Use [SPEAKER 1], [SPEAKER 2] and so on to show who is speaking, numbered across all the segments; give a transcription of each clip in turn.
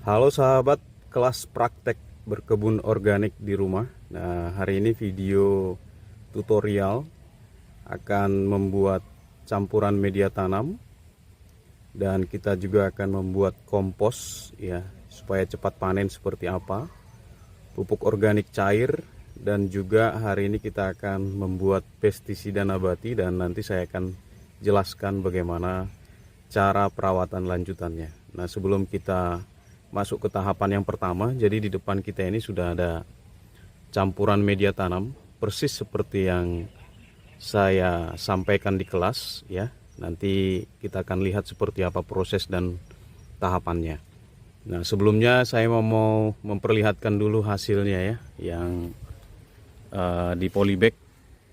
[SPEAKER 1] Halo sahabat kelas praktek berkebun organik di rumah. Nah, hari ini video tutorial akan membuat campuran media tanam dan kita juga akan membuat kompos ya, supaya cepat panen seperti apa. Pupuk organik cair dan juga hari ini kita akan membuat pestisida nabati dan nanti saya akan jelaskan bagaimana cara perawatan lanjutannya. Nah, sebelum kita masuk ke tahapan yang pertama, jadi di depan kita ini sudah ada campuran media tanam persis seperti yang saya sampaikan di kelas ya. Nanti kita akan lihat seperti apa proses dan tahapannya. Nah, sebelumnya saya mau memperlihatkan dulu hasilnya ya, yang di polybag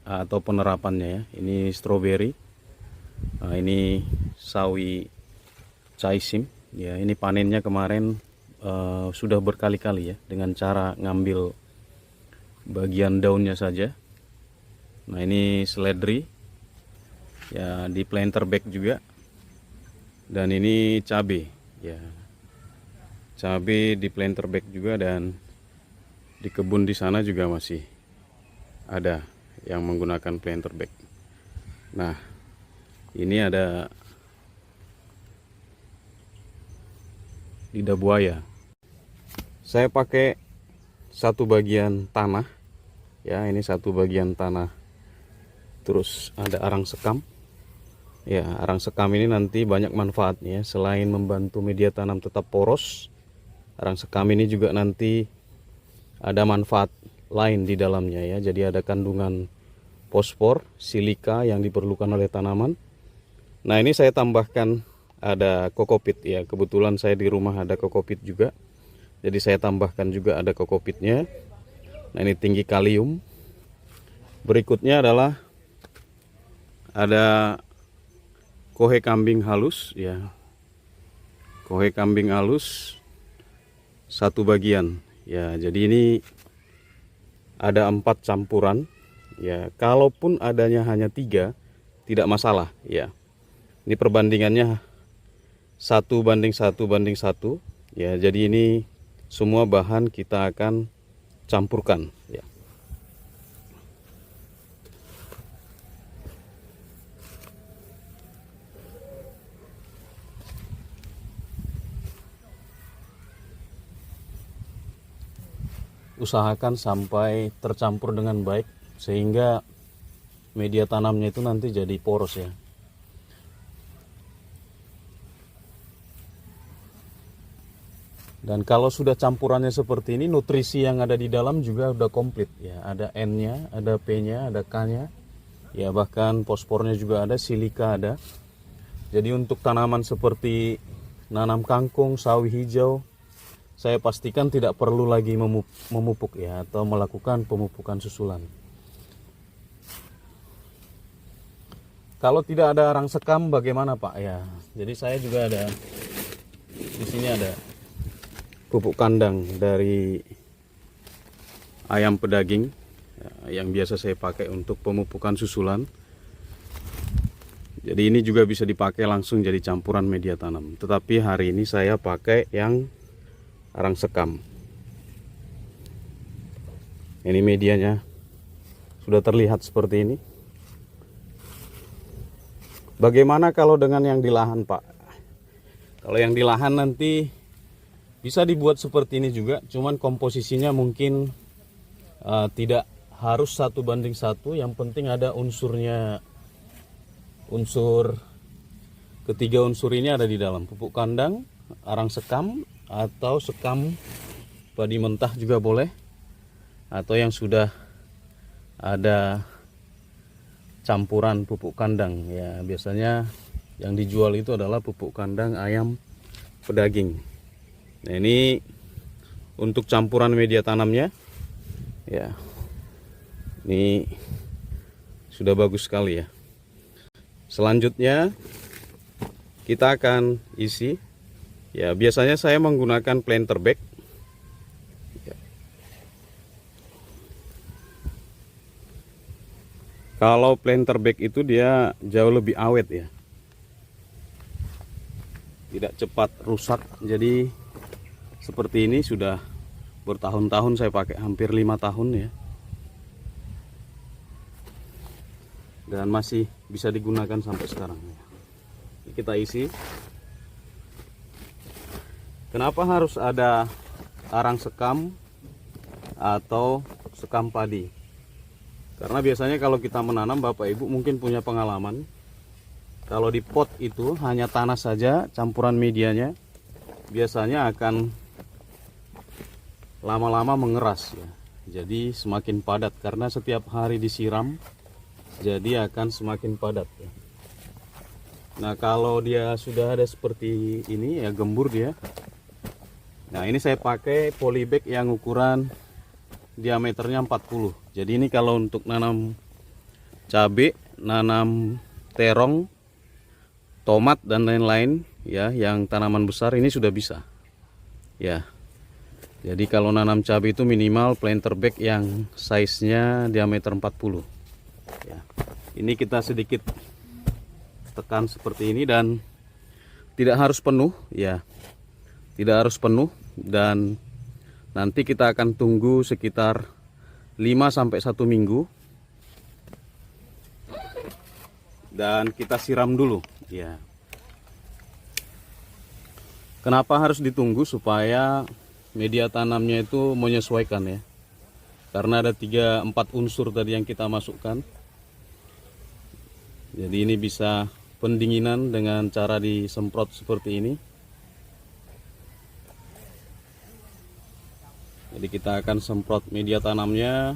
[SPEAKER 1] atau penerapannya ya. Ini stroberi, ini sawi caisim ya. Ini panennya kemarin sudah berkali-kali ya, dengan cara ngambil bagian daunnya saja. Nah, ini seledri ya, di planter bag juga. Dan ini cabai ya, cabai di planter bag juga, dan di kebun di sana juga masih ada yang menggunakan planter bag. Nah, ini ada lidah buaya. Saya pakai satu bagian tanah ya, ini satu bagian tanah, terus ada arang sekam ya. Arang sekam ini nanti banyak manfaatnya. Selain membantu media tanam tetap poros, arang sekam ini juga nanti ada manfaat lain di dalamnya ya. Jadi ada kandungan fosfor, silika yang diperlukan oleh tanaman. Nah, ini saya tambahkan ada kokopit ya, kebetulan saya di rumah ada kokopit juga, jadi saya tambahkan juga ada kokopitnya. Nah, ini tinggi kalium. Berikutnya adalah ada kohe kambing halus ya, kohe kambing halus satu bagian ya. Jadi ini ada 4 campuran ya, kalaupun adanya hanya 3 tidak masalah ya. Ini perbandingannya 1:1 ya. Jadi ini semua bahan kita akan campurkan ya. Usahakan sampai tercampur dengan baik sehingga media tanamnya itu nanti jadi poros ya. Dan kalau sudah campurannya seperti ini, nutrisi yang ada di dalam juga udah komplit ya. Ada N-nya, ada P-nya, ada K-nya. Ya, bahkan fosfornya juga ada, silika ada. Jadi untuk tanaman seperti nanam kangkung, sawi hijau, saya pastikan tidak perlu lagi memupuk ya, atau melakukan pemupukan susulan. Kalau tidak ada arang sekam bagaimana Pak ya? Jadi saya juga ada di sini ada pupuk kandang dari ayam pedaging ya, yang biasa saya pakai untuk pemupukan susulan. Jadi ini juga bisa dipakai langsung jadi campuran media tanam. Tetapi hari ini saya pakai yang arang sekam. Ini medianya sudah terlihat seperti ini. Bagaimana kalau dengan yang di lahan Pak? Kalau yang di lahan nanti bisa dibuat seperti ini juga, cuman komposisinya mungkin tidak harus 1:1. Yang penting ada unsurnya, ketiga unsur ini ada di dalam. Pupuk kandang, arang sekam, atau sekam padi mentah juga boleh, atau yang sudah ada campuran pupuk kandang ya. Biasanya yang dijual itu adalah pupuk kandang ayam pedaging. Nah, ini untuk campuran media tanamnya ya, ini sudah bagus sekali ya. Selanjutnya kita akan isi ya. Biasanya saya menggunakan planter bag ya. Kalau planter bag itu dia jauh lebih awet ya, tidak cepat rusak. Jadi seperti ini sudah bertahun-tahun, saya pakai hampir 5 tahun ya, dan masih bisa digunakan sampai sekarang ya. Ini kita isi. Kenapa harus ada arang sekam atau sekam padi? Karena biasanya kalau kita menanam, Bapak Ibu mungkin punya pengalaman, kalau di pot itu hanya tanah saja, campuran medianya biasanya akan lama-lama mengeras ya. Jadi semakin padat karena setiap hari disiram, jadi akan semakin padat ya. Nah, kalau dia sudah ada seperti ini ya, gembur dia. Nah, ini saya pakai polybag yang ukuran diameternya 40. Jadi ini kalau untuk nanam cabai, nanam terong, tomat dan lain-lain ya, yang tanaman besar ini sudah bisa ya. Jadi kalau nanam cabai itu minimal planter bag yang size-nya diameter 40 ya. Ini kita sedikit tekan seperti ini, dan tidak harus penuh ya, tidak harus penuh, dan nanti kita akan tunggu sekitar 5-1 minggu dan kita siram dulu ya. Kenapa harus ditunggu? Supaya media tanamnya itu menyesuaikan ya, karena ada 3-4 unsur tadi yang kita masukkan. Jadi ini bisa pendinginan dengan cara disemprot seperti ini. Jadi kita akan semprot media tanamnya.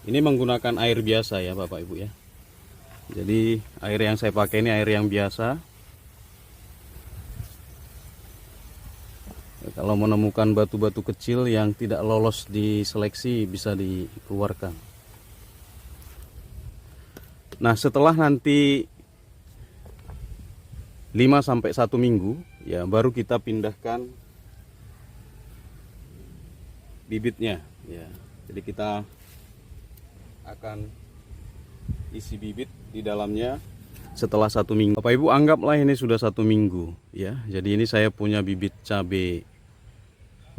[SPEAKER 1] Ini menggunakan air biasa ya Bapak Ibu ya. Jadi air yang saya pakai ini air yang biasa. Ya, kalau menemukan batu-batu kecil yang tidak lolos di seleksi bisa dikeluarkan. Nah, setelah nanti 5-1 minggu ya, baru kita pindahkan bibitnya ya. Jadi kita akan isi bibit di dalamnya setelah 1 minggu. Bapak Ibu, anggaplah ini sudah 1 minggu ya. Jadi ini saya punya bibit cabai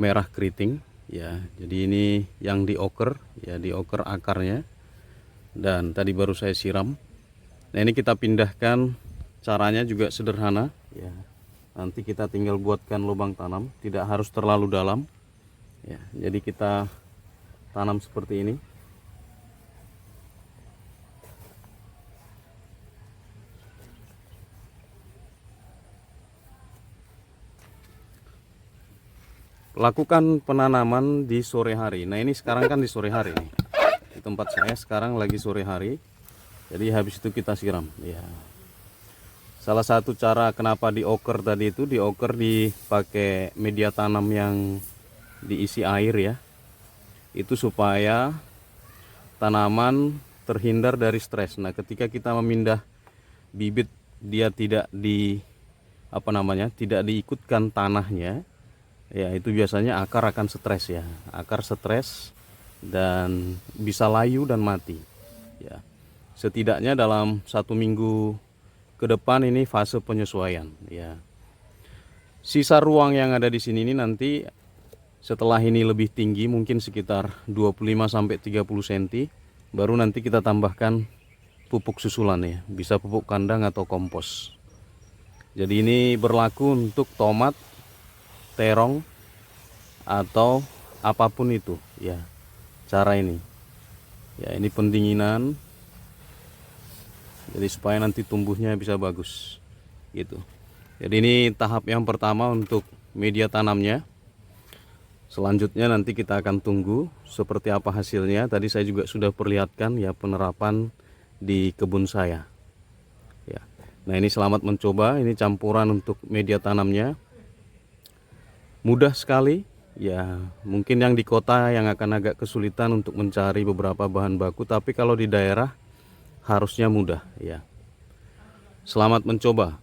[SPEAKER 1] merah keriting ya. Jadi ini yang dioker ya, dioker akarnya, dan tadi baru saya siram. Nah, ini kita pindahkan. Caranya juga sederhana ya. Nanti kita tinggal buatkan lubang tanam, tidak harus terlalu dalam ya. Jadi kita tanam seperti ini. Lakukan penanaman di sore hari. Nah, ini sekarang kan di sore hari nih. Di tempat saya sekarang lagi sore hari. Jadi habis itu kita siram ya. Salah satu cara kenapa dioker tadi itu, dioker dipakai media tanam yang diisi air ya. Itu supaya tanaman terhindar dari stres. Nah, ketika kita memindah bibit, dia tidak tidak diikutkan tanahnya. Ya, itu biasanya akar akan stres ya. Akar stres dan bisa layu dan mati ya. Setidaknya dalam 1 minggu ke depan ini fase penyesuaian ya. Sisa ruang yang ada di sini ini nanti setelah ini lebih tinggi, mungkin sekitar 25-30 cm, baru nanti kita tambahkan pupuk susulan ya. Bisa pupuk kandang atau kompos. Jadi ini berlaku untuk tomat, terong, atau apapun itu ya. Cara ini ya, ini pendinginan, jadi supaya nanti tumbuhnya bisa bagus gitu. Jadi ini tahap yang pertama untuk media tanamnya. Selanjutnya nanti kita akan tunggu seperti apa hasilnya. Tadi saya juga sudah perlihatkan ya penerapan di kebun saya ya. Nah, ini selamat mencoba. Ini campuran untuk media tanamnya. Mudah sekali ya. Mungkin yang di kota yang akan agak kesulitan untuk mencari beberapa bahan baku, tapi kalau di daerah harusnya mudah ya. Selamat mencoba.